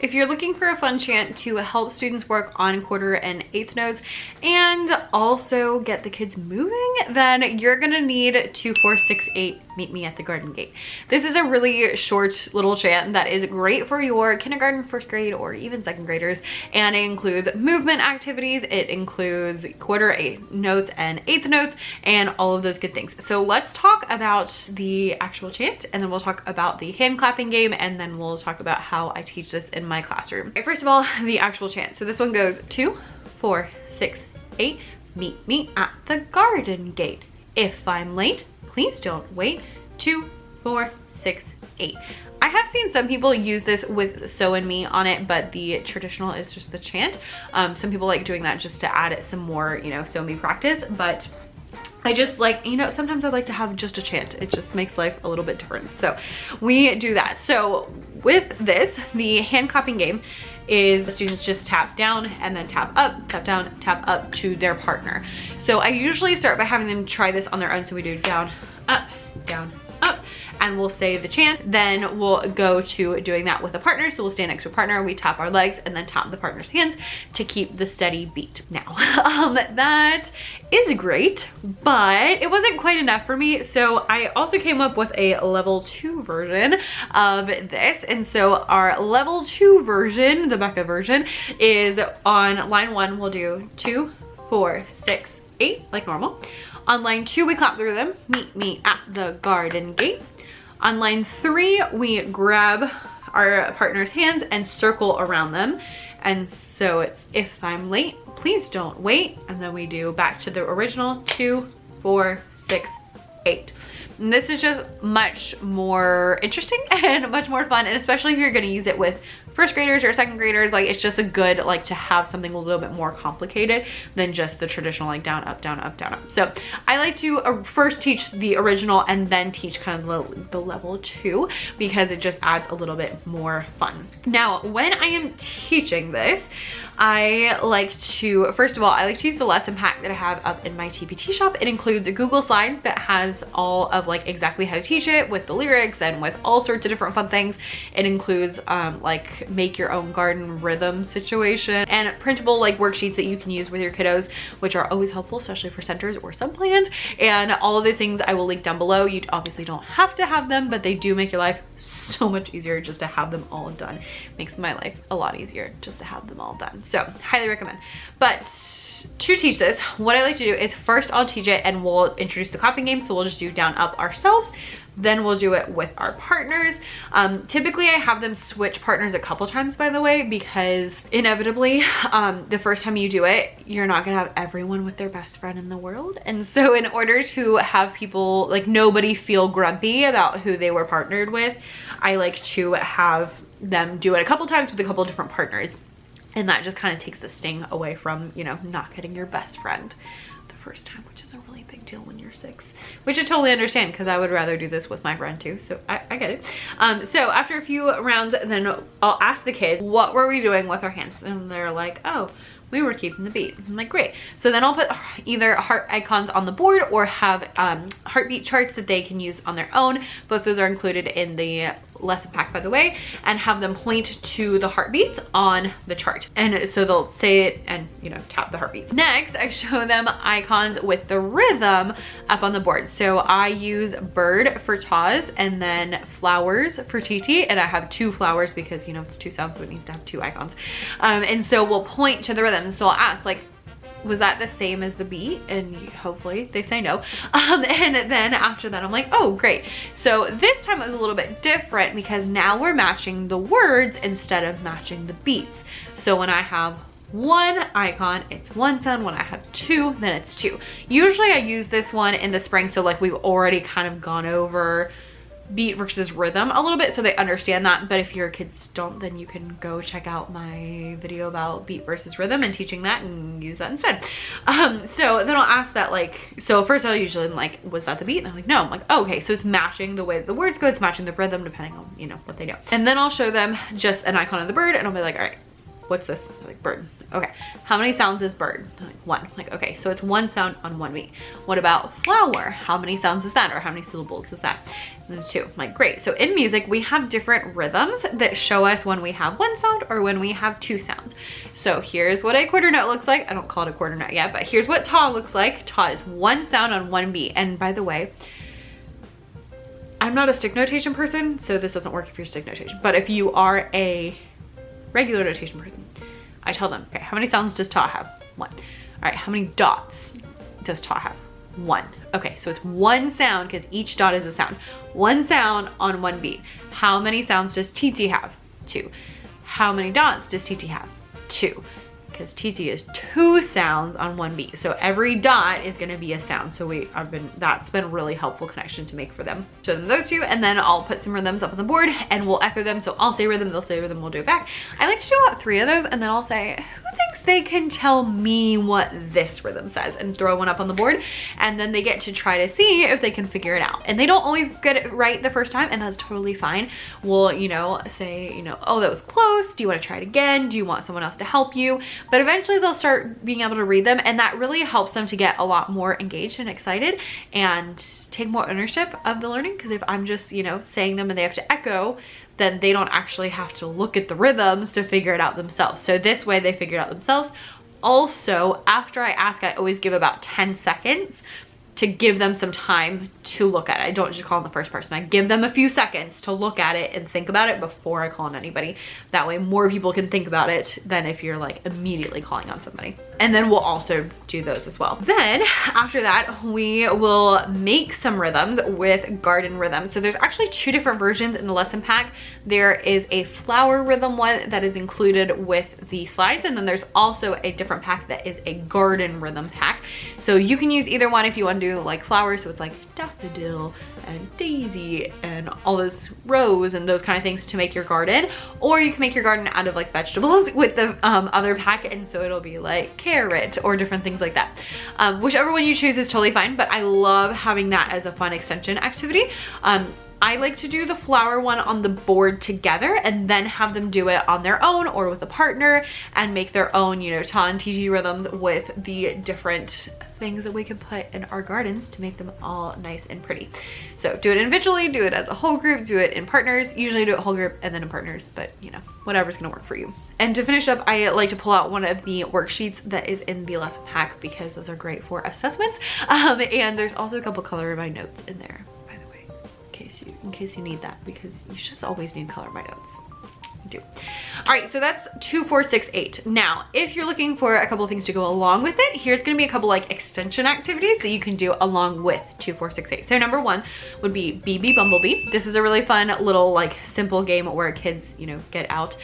If you're looking for a fun chant to help students work on quarter and eighth notes and also get the kids moving, then you're gonna need 2, 4, 6, 8, meet me at the garden gate. This is a really short little chant that is great for your kindergarten, first grade, or even second graders. And it includes movement activities. It includes quarter, eighth notes, and eighth notes, and all of those good things. So let's talk about the actual chant, and then we'll talk about the hand clapping game, and then we'll talk about how I teach this in my classroom. Okay, first of all, the actual chant. So this one goes 2, 4, 6, 8, meet me at the garden gate. If I'm late, please don't wait. 2, 4, 6, 8. I have seen some people use this with So and Me on it, but the traditional is just the chant. Some people like doing that just to add it some more, you know, So and Me practice, but I just like, you know, sometimes I like to have just a chant. It just makes life a little bit different. So we do that. So with this, the hand clapping game is the students just tap down and then tap up, tap down, tap up to their partner. So I usually start by having them try this on their own. So we do down, up, and we'll say the chant. Then we'll go to doing that with a partner. So we'll stand next to a partner, we tap our legs, and then tap the partner's hands to keep the steady beat. Now, that is great, but it wasn't quite enough for me. So I also came up with a level 2 version of this. And so our level 2 version, the Becca version, is on line 1, we'll do 2, 4, 6, 8, like normal. On line 2, we clap the rhythm, meet me at the garden gate. On line 3, we grab our partner's hands and circle around them. And so it's, if I'm late, please don't wait. And then we do back to the original, 2, 4, 6, 8. And this is just much more interesting and much more fun. And especially if you're gonna use it with first graders or second graders, like it's just a good, like to have something a little bit more complicated than just the traditional like down, up, down, up, down, up. So I like to first teach the original and then teach kind of the level 2 because it just adds a little bit more fun. Now, when I am teaching this, I like to, first of all, I like to use the lesson pack that I have up in my TPT shop. It includes a Google Slides that has all of like exactly how to teach it with the lyrics and with all sorts of different fun things. It includes like make your own garden rhythm situation and printable like worksheets that you can use with your kiddos, which are always helpful, especially for centers or sub plans. And all of those things I will link down below. You obviously don't have to have them, but they do make your life so much easier just to have them all done. Makes my life a lot easier just to have them all done. So highly recommend. But to teach this, what I like to do is first I'll teach it and we'll introduce the clapping game. So we'll just do down, up ourselves. Then we'll do it with our partners. Typically I have them switch partners a couple times, by the way, because inevitably the first time you do it, you're not gonna have everyone with their best friend in the world. And so in order to have people, like nobody feel grumpy about who they were partnered with, I like to have them do it a couple times with a couple different partners. And that just kind of takes the sting away from, you know, not getting your best friend the first time, which is a really big deal when you're 6, which I totally understand because I would rather do this with my friend too. So I get it. So after a few rounds, then I'll ask the kids, what were we doing with our hands? And they're like, oh, we were keeping the beat. I'm like, great. So then I'll put either heart icons on the board or have heartbeat charts that they can use on their own. Both those are included in the lesson pack, by the way, and have them point to the heartbeats on the chart. And so they'll say it and, you know, tap the heartbeats. Next, I show them icons with the rhythm up on the board. So I use bird for Taz and then flowers for TT. And I have 2 flowers because, you know, it's 2 sounds, so it needs to have 2 icons. And so we'll point to the rhythm. So I'll ask, like, was that the same as the beat? And hopefully they say no. And then after that, I'm like, oh, great. So this time it was a little bit different because now we're matching the words instead of matching the beats. So when I have 1 icon, it's 1 sound. When I have 2, then it's 2. Usually I use this one in the spring. So like we've already kind of gone over beat versus rhythm a little bit so they understand that. But if your kids don't, then you can go check out my video about beat versus rhythm and teaching that and use that instead. So then I'll ask that, like, so first I'll usually like, was that the beat? And I'm like, no. I'm like, oh, okay, so it's matching the way the words go, it's matching the rhythm depending on, you know, what they know. And then I'll show them just an icon of the bird and I'll be like, all right, what's this? They're like, bird. Okay, how many sounds is bird? They're like, one. Like, okay, so it's one sound on one beat. What about flower? How many sounds is that? Or how many syllables is that? And it's two. I'm like, great. So in music, we have different rhythms that show us when we have one sound or when we have two sounds. So here's what a quarter note looks like. I don't call it a quarter note yet, but here's what ta looks like. Ta is one sound on one beat. And by the way, I'm not a stick notation person, so this doesn't work if you're stick notation. But if you are a regular notation person, I tell them, okay, how many sounds does ta have? One. All right, how many dots does ta have? One. Okay, so it's one sound because each dot is a sound. One sound on one beat. How many sounds does TT have? Two. How many dots does TT have? Two. Because TT is two sounds on one beat. So every dot is gonna be a sound. So that's been a really helpful connection to make for them. Show them those two, and then I'll put some rhythms up on the board and we'll echo them. So I'll say rhythm, they'll say rhythm, we'll do it back. I like to do about 3 of those, and then I'll say, who thinks they can tell me what this rhythm says, and throw one up on the board, and then they get to try to see if they can figure it out. And they don't always get it right the first time, and that's totally fine. We'll, you know, say, you know, oh, that was close. Do you want to try it again? Do you want someone else to help you? But eventually they'll start being able to read them, and that really helps them to get a lot more engaged and excited and take more ownership of the learning. Because if I'm just, you know, saying them and they have to echo, then they don't actually have to look at the rhythms to figure it out themselves. So this way they figure it out themselves. Also, after I ask, I always give about 10 seconds to give them some time to look at it. I don't just call on the first person. I give them a few seconds to look at it and think about it before I call on anybody. That way more people can think about it than if you're like immediately calling on somebody. And then we'll also do those as well. Then after that, we will make some rhythms with garden rhythms. So there's actually 2 different versions in the lesson pack. There is a flower rhythm one that is included with the slides, and then there's also a different pack that is a garden rhythm pack. So you can use either one if you want to do like flowers, so it's like daffodil and daisy and all those rose and those kind of things to make your garden, or you can make your garden out of like vegetables with the other pack, and so it'll be like carrot or different things like that. Whichever one you choose is totally fine, but I love having that as a fun extension activity. I like to do the flower one on the board together and then have them do it on their own or with a partner and make their own, you know, ta and TT rhythms with the different things that we can put in our gardens to make them all nice and pretty. So do it individually, do it as a whole group, do it in partners. Usually do it whole group and then in partners, but you know, whatever's gonna work for you. And to finish up, I like to pull out one of the worksheets that is in the lesson pack because those are great for assessments. And there's also a couple color in my notes in there, by the way, in case you need that, because you just always need color in my notes. Do. All right, so that's 2, 4, 6, 8. Now, if you're looking for a couple of things to go along with it, here's gonna be a couple like extension activities that you can do along with 2, 4, 6, 8. So number 1 would be Bee Bumblebee. This is a really fun little like simple game where kids, you know, get out.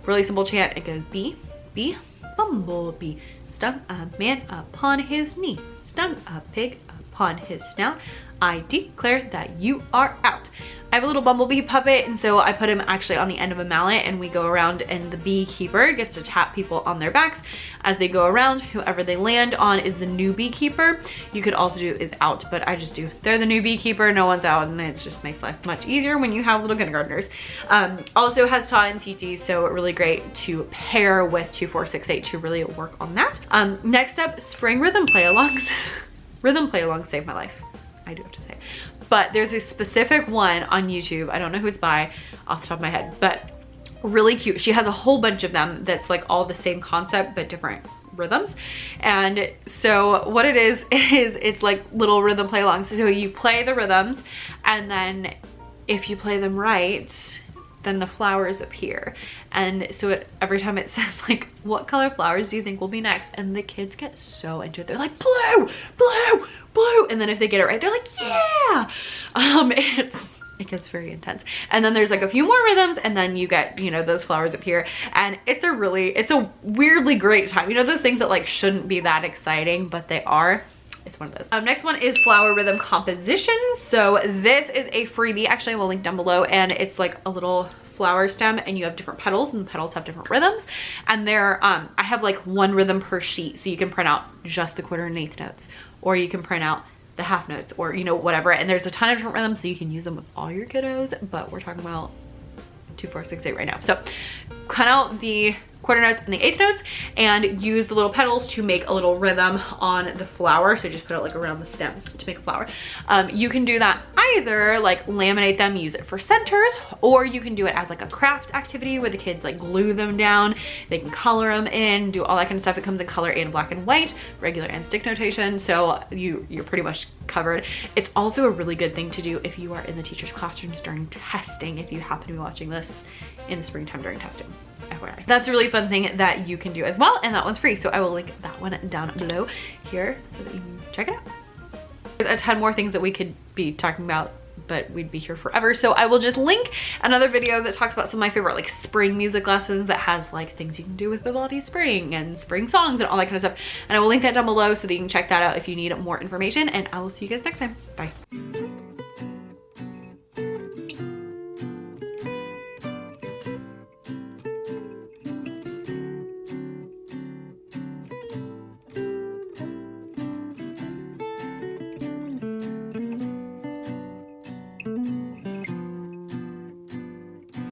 Really simple chant. It goes Bee Bumblebee, stung a man upon his knee, stung a pig upon his snout. I declare that you are out. I have a little bumblebee puppet, and so I put him actually on the end of a mallet, and we go around, and the beekeeper gets to tap people on their backs as they go around. Whoever they land on is the new beekeeper. You could also do is out, but I just do they're the new beekeeper, no one's out, and it just makes life much easier when you have little kindergartners. Also has ta and TT, so really great to pair with 2, 4, 6, 8 to really work on that. Next up, spring rhythm play-alongs. Rhythm play-alongs saved my life, I do have to say. But there's a specific one on YouTube. I don't know who it's by off the top of my head, but really cute. She has a whole bunch of them that's like all the same concept, but different rhythms. And so what it is it's like little rhythm play-alongs. So you play the rhythms, and then if you play them right, then the flowers appear. And so every time it says like, what color flowers do you think will be next? And the kids get so into it. They're like, blue, blue, blue. And then if they get it right, they're like, yeah. It gets very intense. And then there's like a few more rhythms, and then you get, you know, those flowers appear. And it's a weirdly great time. You know, those things that like shouldn't be that exciting, but they are. It's one of those. Next one is flower rhythm compositions. So this is a freebie. Actually, I will link down below, and it's like a little flower stem, and you have different petals, and the petals have different rhythms. And they're, I have like 1 rhythm per sheet, so you can print out just the quarter and eighth notes, or you can print out the half notes, or you know, whatever. And there's a ton of different rhythms, so you can use them with all your kiddos, but we're talking about 2, 4, 6, 8 right now. So cut out the quarter notes and the eighth notes, and use the little petals to make a little rhythm on the flower. So just put it like around the stem to make a flower. You can do that either like laminate them, use it for centers, or you can do it as like a craft activity where the kids like glue them down. They can color them in, do all that kind of stuff. It comes in color and black and white, regular and stick notation. So you're pretty much covered. It's also a really good thing to do if you are in the teacher's classrooms during testing, if you happen to be watching this in the springtime during testing. FYI. That's a really fun thing that you can do as well, and that one's free. So I will link that one down below here so that you can check it out. There's a ton more things that we could be talking about, but we'd be here forever. So I will just link another video that talks about some of my favorite like spring music lessons that has like things you can do with Vivaldi's Spring and spring songs and all that kind of stuff. And I will link that down below so that you can check that out if you need more information, and I will see you guys next time. Bye.